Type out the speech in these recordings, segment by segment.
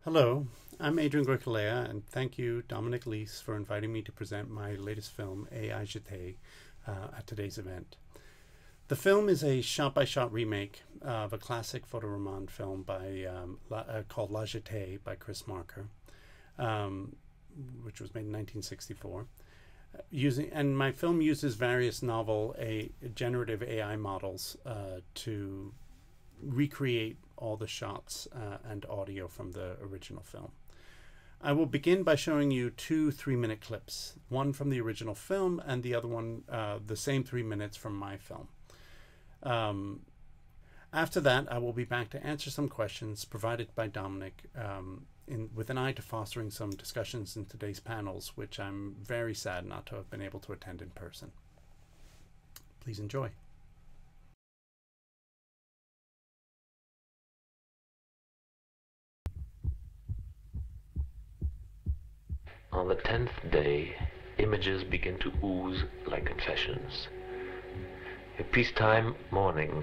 Hello, I'm Adrian Goycoolea, and thank you, Dominic Leese, for inviting me to present my latest film, AI La Jetée, at today's event. The film is a shot-by-shot remake of a classic photoroman film called La Jetée by Chris Marker, which was made in 1964. And my film uses various novel generative AI models to recreate all the shots and audio from the original film. I will begin by showing you two 3-minute clips, one from the original film and the other one the same 3 minutes from my film. After that, I will be back to answer some questions provided by Dominic with an eye to fostering some discussions in today's panels, which I'm very sad not to have been able to attend in person. Please enjoy. On the 10th day, images begin to ooze like confessions. A peacetime morning.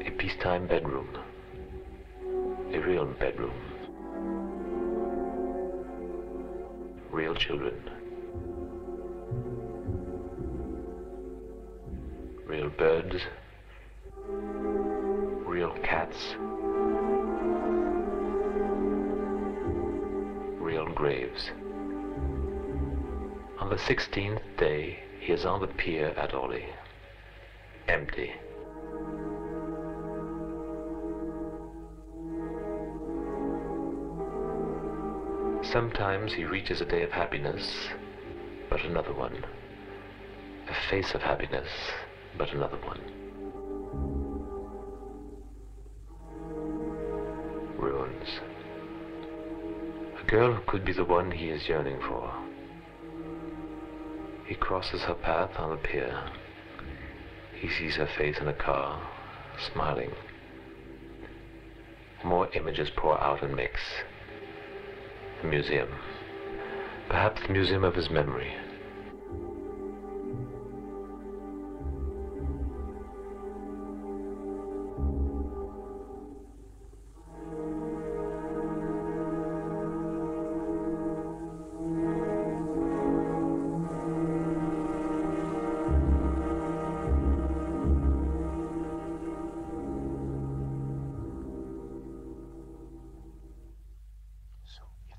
A peacetime bedroom. A real bedroom. Real children. Real birds. Real cats. Real graves. On the 16th day, he is on the pier at Orly. Empty. Sometimes he reaches a day of happiness, but another one. A face of happiness, but another one. Ruins. A girl who could be the one he is yearning for. He crosses her path on the pier. He sees her face in a car, smiling. More images pour out and mix. The museum. Perhaps the museum of his memory.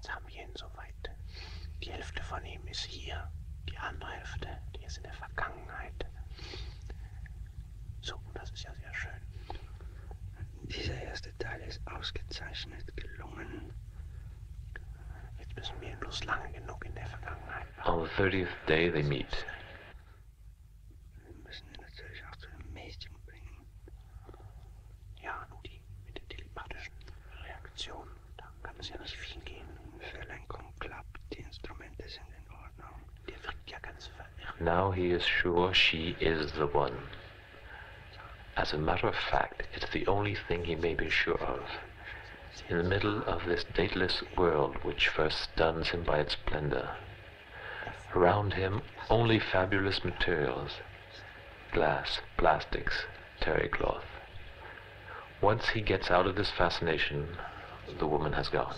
Haben wir ihn soweit. Die Hälfte von ihm ist hier, die andere Hälfte, die ist in der Vergangenheit. So, das ist ja sehr schön. Dieser erste Teil ist ausgezeichnet gelungen. Jetzt müssen wir ihn bloß lange genug in der Vergangenheit machen. On the 30th day they meet. Wir müssen ihn natürlich auch zu dem Mädchen bringen. Ja, nur die mit der telepathischen Reaktion. Da kann es ja nicht viel gehen. Verlenkung klappt, die Instrumente sind in Ordnung. Der wirkt ja ganz verirrt. Now he is sure she is the one. As a matter of fact, it's the only thing he may be sure of. In the middle of this dateless world which first stuns him by its splendor. Around him, only fabulous materials. Glass, plastics, terry cloth. Once he gets out of this fascination, the woman has gone.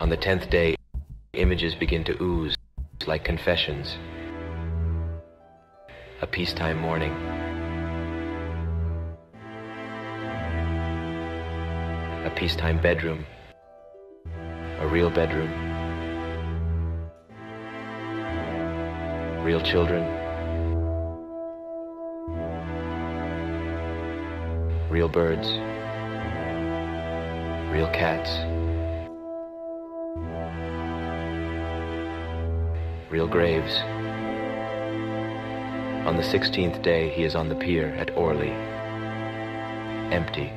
On the 10th day, images begin to ooze like confessions. A peacetime morning. A peacetime bedroom. A real bedroom. Real children. Real birds. Real cats. Real graves. On the 16th day, he is on the pier at Orly. Empty.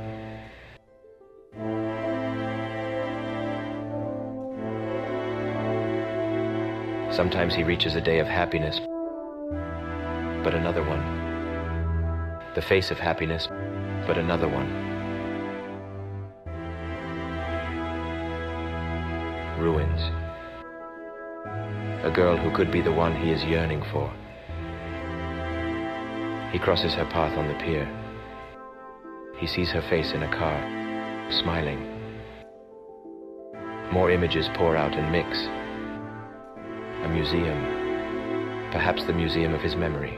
Sometimes he reaches a day of happiness, but another one. The face of happiness, but another one. ruins. A girl who could be the one he is yearning for. He crosses her path on the pier. He sees her face in a car, smiling. More images pour out and mix. A museum, perhaps the museum of his memory.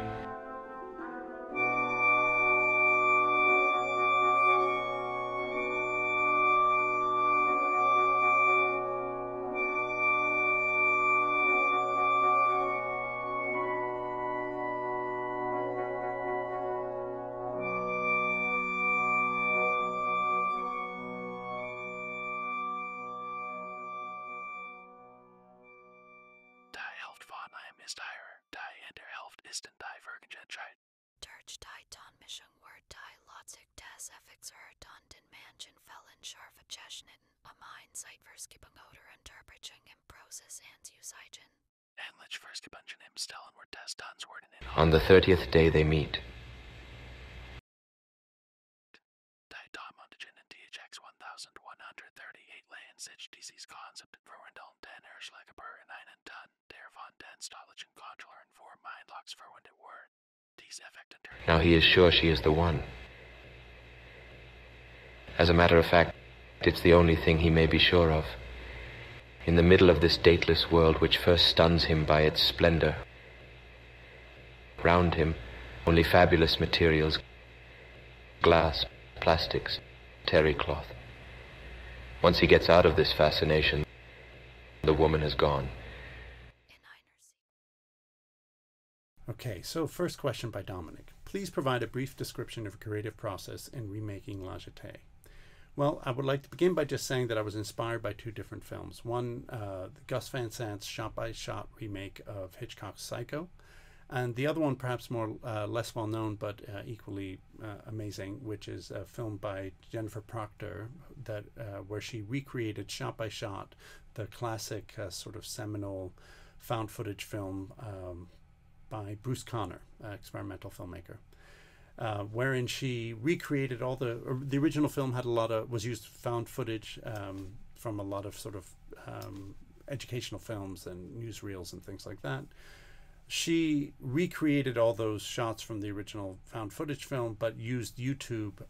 Durch die Tonmischung Word die Lotzig des Effekts Ton den Menschen fällen scharfe Tschnitten am Einseitverskipung oder Unterbrechung im Prozess and Usagen. On the 30th day they meet. Now he is sure she is the one. As a matter of fact, it's the only thing he may be sure of. In the middle of this dateless world which first stuns him by its splendor. Round him, only fabulous materials. Glass, plastics, terry cloth. Once he gets out of this fascination, the woman is gone. Okay, so first question by Dominic. Please provide a brief description of a creative process in remaking La Jetée. Well, I would like to begin by just saying that I was inspired by two different films. One, Gus Van Sant's shot-by-shot remake of Hitchcock's Psycho, and the other one, perhaps more less well-known but equally amazing, which is a film by Jennifer Proctor that where she recreated shot-by-shot the classic sort of seminal found footage film by Bruce Conner, experimental filmmaker, wherein she recreated all the original film was used found footage from a lot of sort of educational films and newsreels and things like that. She recreated all those shots from the original found footage film, but used YouTube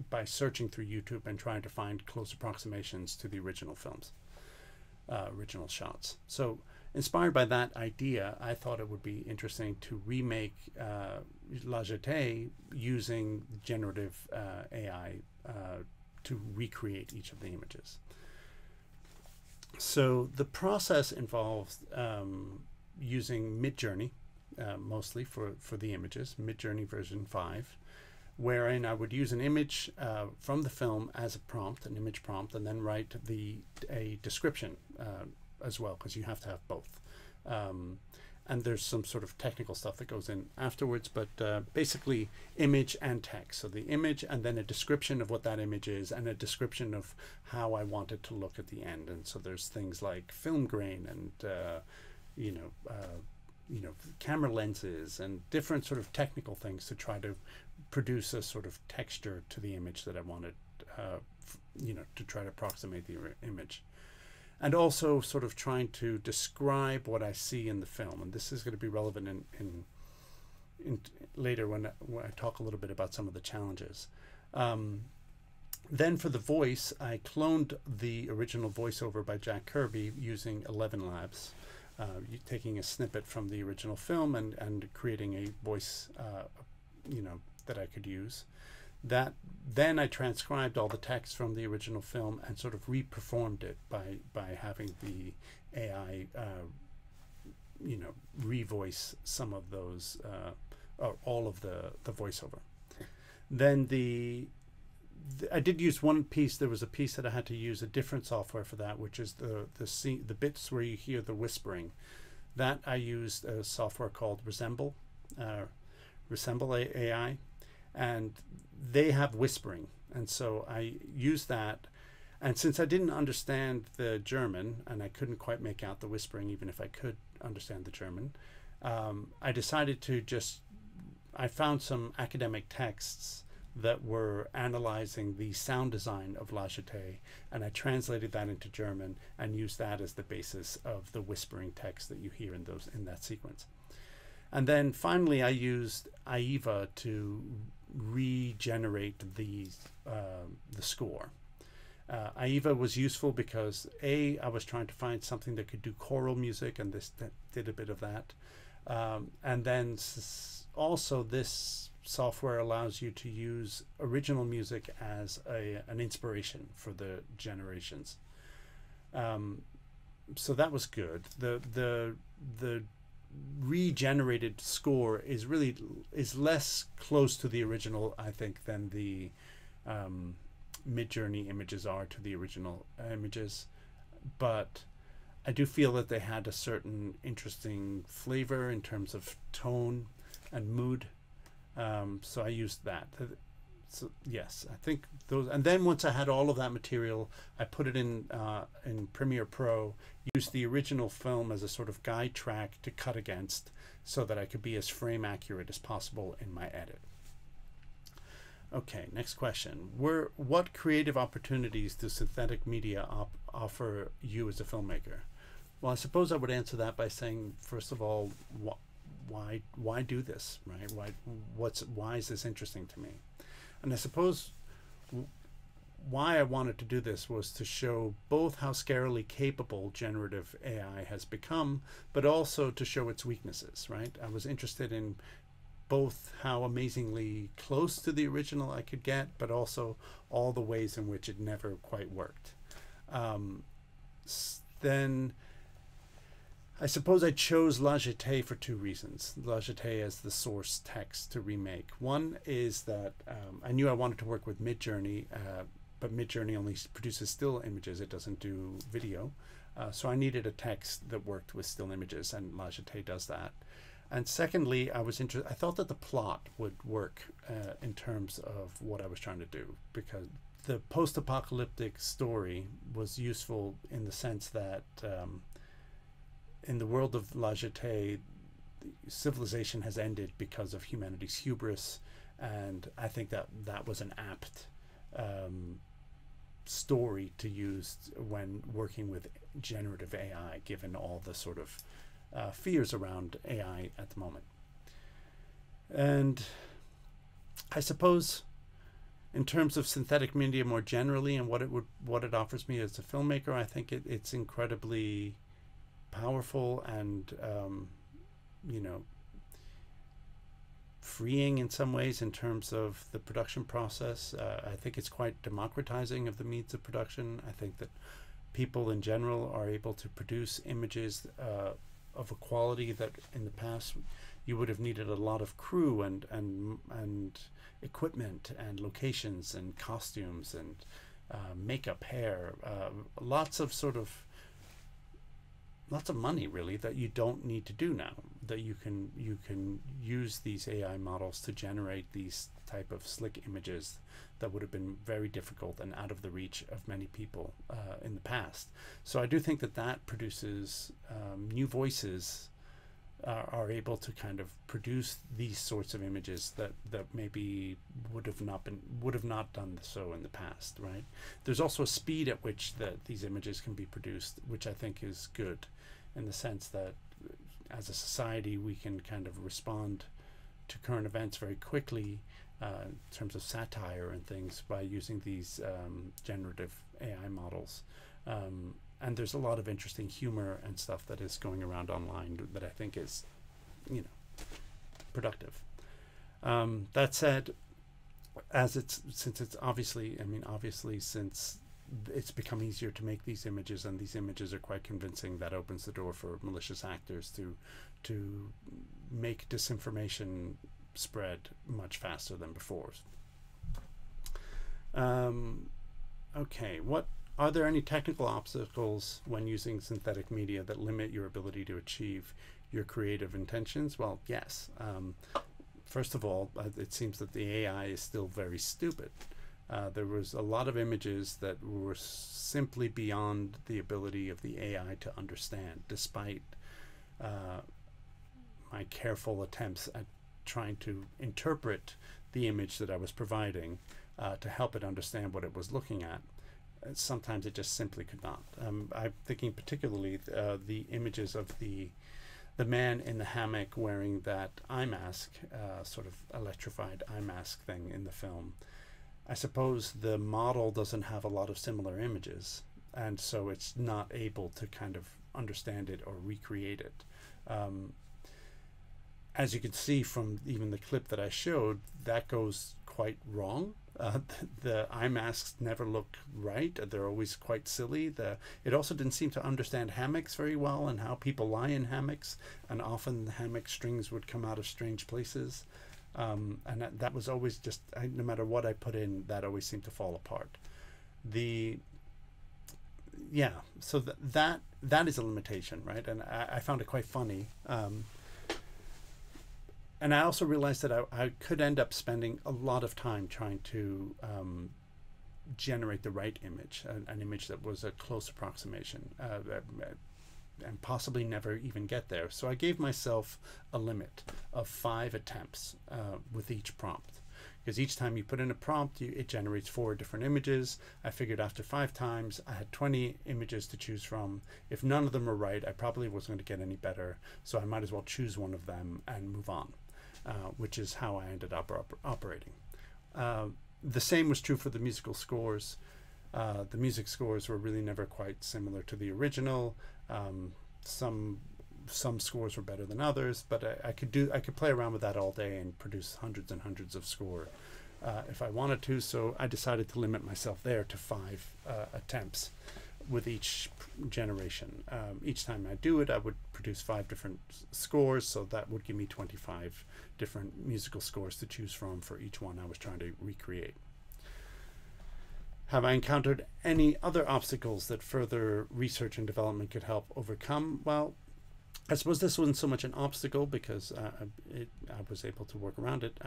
by searching through YouTube and trying to find close approximations to the original films, original shots. So inspired by that idea, I thought it would be interesting to remake La Jetée using generative AI to recreate each of the images. So the process involves using Midjourney, mostly for the images, Midjourney version 5, wherein I would use an image from the film as a prompt, an image prompt, and then write a description as well, because you have to have both. And there's some sort of technical stuff that goes in afterwards, but basically image and text. So the image and then a description of what that image is and a description of how I want it to look at the end. And so there's things like film grain and camera lenses and different sort of technical things to try to produce a sort of texture to the image that I wanted, to try to approximate the image. And also sort of trying to describe what I see in the film. And this is going to be relevant in later when I talk a little bit about some of the challenges. Then for the voice, I cloned the original voiceover by Jack Kirby using 11 Labs, taking a snippet from the original film and creating a voice, that I could use. Then I transcribed all the text from the original film and sort of reperformed it by having the AI, revoice some of those, or all of the voiceover. Then I did use one piece. There was a piece that I had to use a different software for that, which is the bits where you hear the whispering. That I used a software called Resemble AI, and they have whispering, and so I used that. And since I didn't understand the German and I couldn't quite make out the whispering, even if I could understand the German, I decided to I found some academic texts that were analyzing the sound design of La Jetée, and I translated that into German and used that as the basis of the whispering text that you hear in that sequence. And then finally, I used AIVA to regenerate the score. AIVA was useful because I was trying to find something that could do choral music, and this did a bit of that. And then also this software allows you to use original music as an inspiration for the generations. So that was good. The regenerated score is less close to the original, I think, than the Midjourney images are to the original images, but I do feel that they had a certain interesting flavor in terms of tone and mood, so I used that. So yes, I think those. And then once I had all of that material, I put it in Premiere Pro, used the original film as a sort of guide track to cut against, so that I could be as frame accurate as possible in my edit. Okay, next question. What creative opportunities does synthetic media offer you as a filmmaker? Well, I suppose I would answer that by saying, first of all, why do this, right? Why is this interesting to me? And I suppose why I wanted to do this was to show both how scarily capable generative AI has become, but also to show its weaknesses, right? I was interested in both how amazingly close to the original I could get, but also all the ways in which it never quite worked. Then I suppose I chose La Jetée for two reasons. La Jetée as the source text to remake. One is that I knew I wanted to work with Midjourney, but Midjourney only produces still images. It doesn't do video. So I needed a text that worked with still images, and La Jetée does that. And secondly, I thought that the plot would work in terms of what I was trying to do, because the post-apocalyptic story was useful in the sense that in the world of La Jetée, civilization has ended because of humanity's hubris, and I think that was an apt story to use when working with generative AI, given all the sort of fears around AI at the moment. And I suppose in terms of synthetic media more generally and what it offers me as a filmmaker, I think it's incredibly powerful and freeing in some ways in terms of the production process. I think it's quite democratizing of the means of production. I think that people in general are able to produce images of a quality that in the past you would have needed a lot of crew and equipment and locations and costumes and makeup, hair, lots of money really that you don't need to do now, that you can use these AI models to generate these type of slick images that would have been very difficult and out of the reach of many people in the past. So I do think that produces new voices are able to kind of produce these sorts of images that maybe would have not done so in the past, right? There's also a speed at which these images can be produced, which I think is good, in the sense that as a society we can kind of respond to current events very quickly in terms of satire and things by using these generative AI models. And there's a lot of interesting humor and stuff that is going around online that I think is, productive. That said, since it's become easier to make these images, and these images are quite convincing, that opens the door for malicious actors to make disinformation spread much faster than before. Okay, are there any technical obstacles when using synthetic media that limit your ability to achieve your creative intentions? Well, yes. First of all, it seems that the AI is still very stupid. There was a lot of images that were simply beyond the ability of the AI to understand, despite my careful attempts at trying to interpret the image that I was providing to help it understand what it was looking at. Sometimes it just simply could not. I'm thinking particularly the images of the man in the hammock wearing that eye mask, sort of electrified eye mask thing in the film. I suppose the model doesn't have a lot of similar images, and so it's not able to kind of understand it or recreate it. As you can see from even the clip that I showed, that goes quite wrong. The eye masks never look right. They're always quite silly. It also didn't seem to understand hammocks very well and how people lie in hammocks, and often the hammock strings would come out of strange places. And that was always just, no matter what I put in, that always seemed to fall apart. So that is a limitation, right? And I found it quite funny. And I also realized that I could end up spending a lot of time trying to generate the right image, an image that was a close approximation, and possibly never even get there. So I gave myself a limit of 5 attempts with each prompt. Because each time you put in a prompt, it generates 4 different images. I figured after 5 times, I had 20 images to choose from. If none of them were right, I probably wasn't going to get any better. So I might as well choose one of them and move on, which is how I ended up operating. The same was true for the musical scores. The music scores were really never quite similar to the original. Some scores were better than others, but I could play around with that all day and produce hundreds and hundreds of score if I wanted to. So I decided to limit myself there to 5 attempts with each generation. Each time I do it, I would produce 5 different scores, so that would give me 25 different musical scores to choose from for each one I was trying to recreate. Have I encountered any other obstacles that further research and development could help overcome? Well, I suppose this wasn't so much an obstacle because I was able to work around it,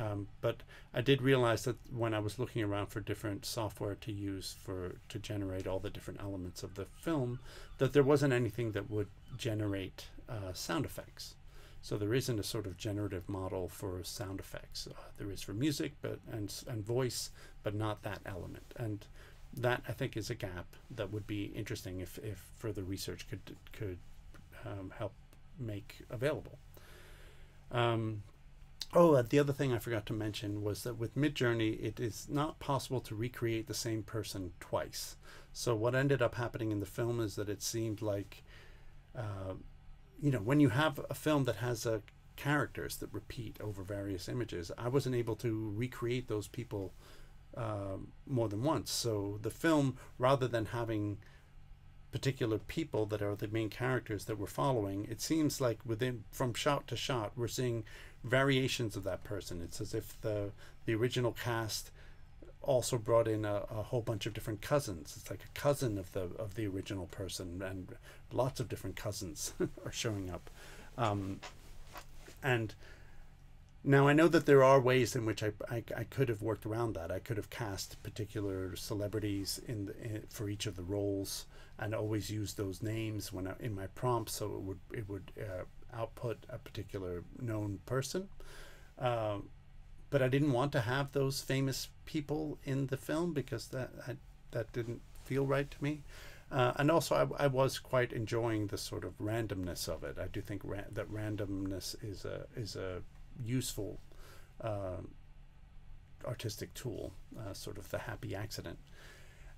but I did realize that when I was looking around for different software to use to generate all the different elements of the film, that there wasn't anything that would generate sound effects. So there isn't a sort of generative model for sound effects. There is for music, and voice, but not that element. And that, I think, is a gap that would be interesting if further research could help make available. The other thing I forgot to mention was that with Midjourney, it is not possible to recreate the same person twice. So what ended up happening in the film is that it seemed like, when you have a film that has characters that repeat over various images, I wasn't able to recreate those people more than once. So the film, rather than having particular people that are the main characters that we're following, it seems like from shot to shot we're seeing variations of that person. It's as if the original cast also brought in a whole bunch of different cousins. It's like a cousin of the original person, and lots of different cousins are showing up. And now I know that there are ways in which I could have worked around that. I could have cast particular celebrities for each of the roles, and always use those names in my prompts, so it would output a particular known person. But I didn't want to have those famous people in the film because that didn't feel right to me. And also, I was quite enjoying the sort of randomness of it. I do think that randomness is a useful artistic tool, sort of the happy accident.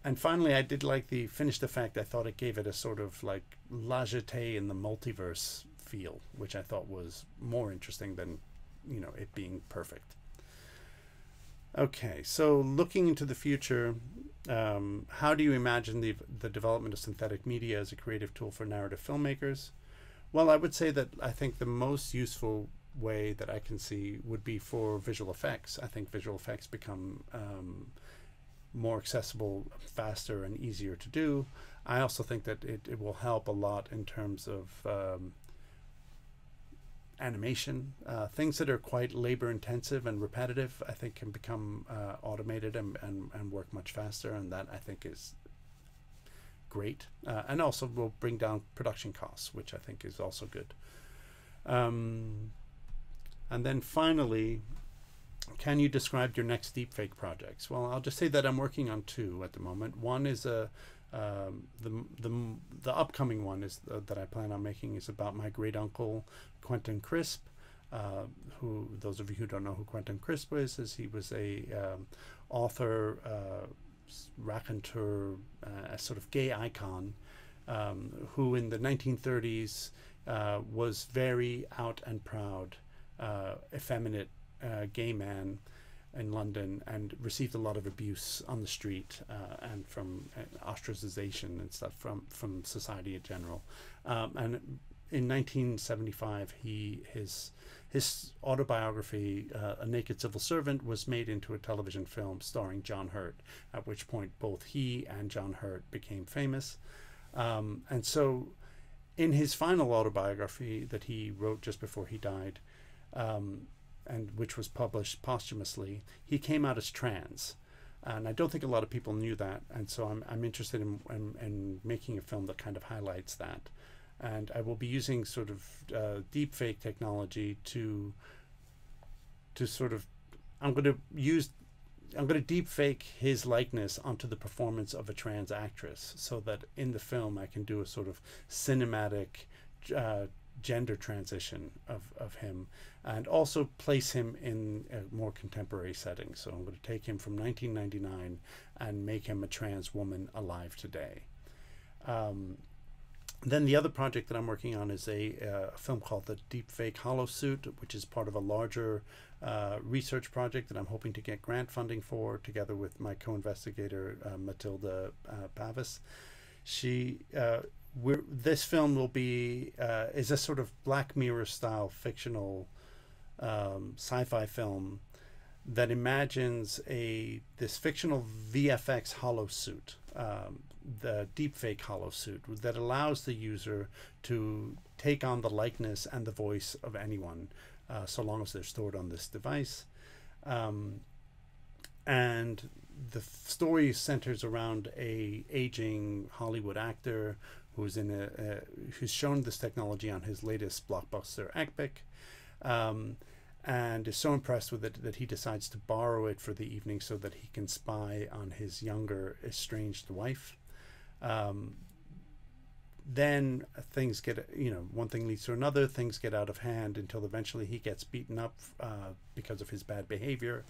And finally, I did like the finished effect. I thought it gave it a sort of like La Jetée in the multiverse feel, which I thought was more interesting than, it being perfect. Okay, so looking into the future, how do you imagine the development of synthetic media as a creative tool for narrative filmmakers? Well, I would say that I think the most useful way that I can see would be for visual effects. I think visual effects become more accessible, faster, and easier to do. I also think that it will help a lot in terms of animation. Things that are quite labor intensive and repetitive, I think, can become automated and work much faster, and that I think is great. And also will bring down production costs, which I think is also good. And then finally, can you describe your next deepfake projects? Well, I'll just say that I'm working on two at the moment. One is the upcoming one is that I plan on making is about my great uncle Quentin Crisp, who, those of you who don't know who Quentin Crisp is he was a author, raconteur, a sort of gay icon, who in the 1930s was very out and proud, effeminate gay man in London, and received a lot of abuse on the street and from ostracization and stuff from society in general. And in 1975, his autobiography, A Naked Civil Servant, was made into a television film starring John Hurt, at which point both he and John Hurt became famous. And so in his final autobiography that he wrote just before he died, and which was published posthumously, he came out as trans. And I don't think a lot of people knew that. And so I'm interested in making a film that kind of highlights that. And I will be using sort of deep fake technology to sort of, I'm going to deep fake his likeness onto the performance of a trans actress, so that in the film I can do a sort of cinematic gender transition of him, and also place him in a more contemporary setting. So I'm going to take him from 1999 and make him a trans woman alive today. Then the other project that I'm working on is a film called The Deepfake Holosuit, which is part of a larger research project that I'm hoping to get grant funding for, together with my co-investigator Matilda Pavis. This film will be is a sort of Black Mirror style fictional sci-fi film that imagines this fictional VFX holosuit, the deepfake holosuit, that allows the user to take on the likeness and the voice of anyone, so long as they're stored on this device. And the story centers around a aging Hollywood actor who's who's shown this technology on his latest blockbuster epic, and is so impressed with it that he decides to borrow it for the evening so that he can spy on his younger estranged wife. Then things get, one thing leads to another, things get out of hand until eventually he gets beaten up because of his bad behavior,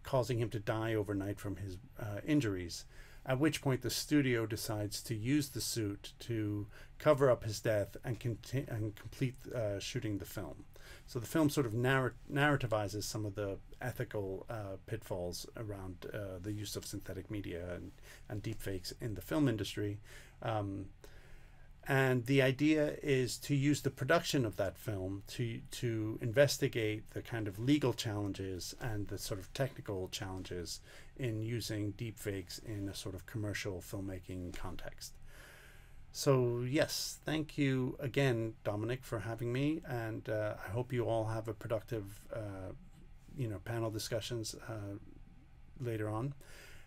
causing him to die overnight from his injuries. At which point the studio decides to use the suit to cover up his death and complete shooting the film. So the film sort of narrativizes some of the ethical pitfalls around the use of synthetic media and deepfakes in the film industry. And the idea is to use the production of that film to investigate the kind of legal challenges and the sort of technical challenges in using deepfakes in a sort of commercial filmmaking context. So yes, thank you again, Dominic, for having me, and I hope you all have a productive, panel discussions later on.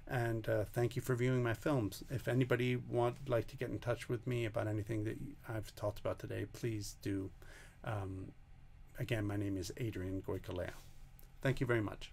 And thank you for viewing my films. If anybody would like to get in touch with me about anything that I've talked about today, please do. Again, my name is Adrian Goycoolea. Thank you very much.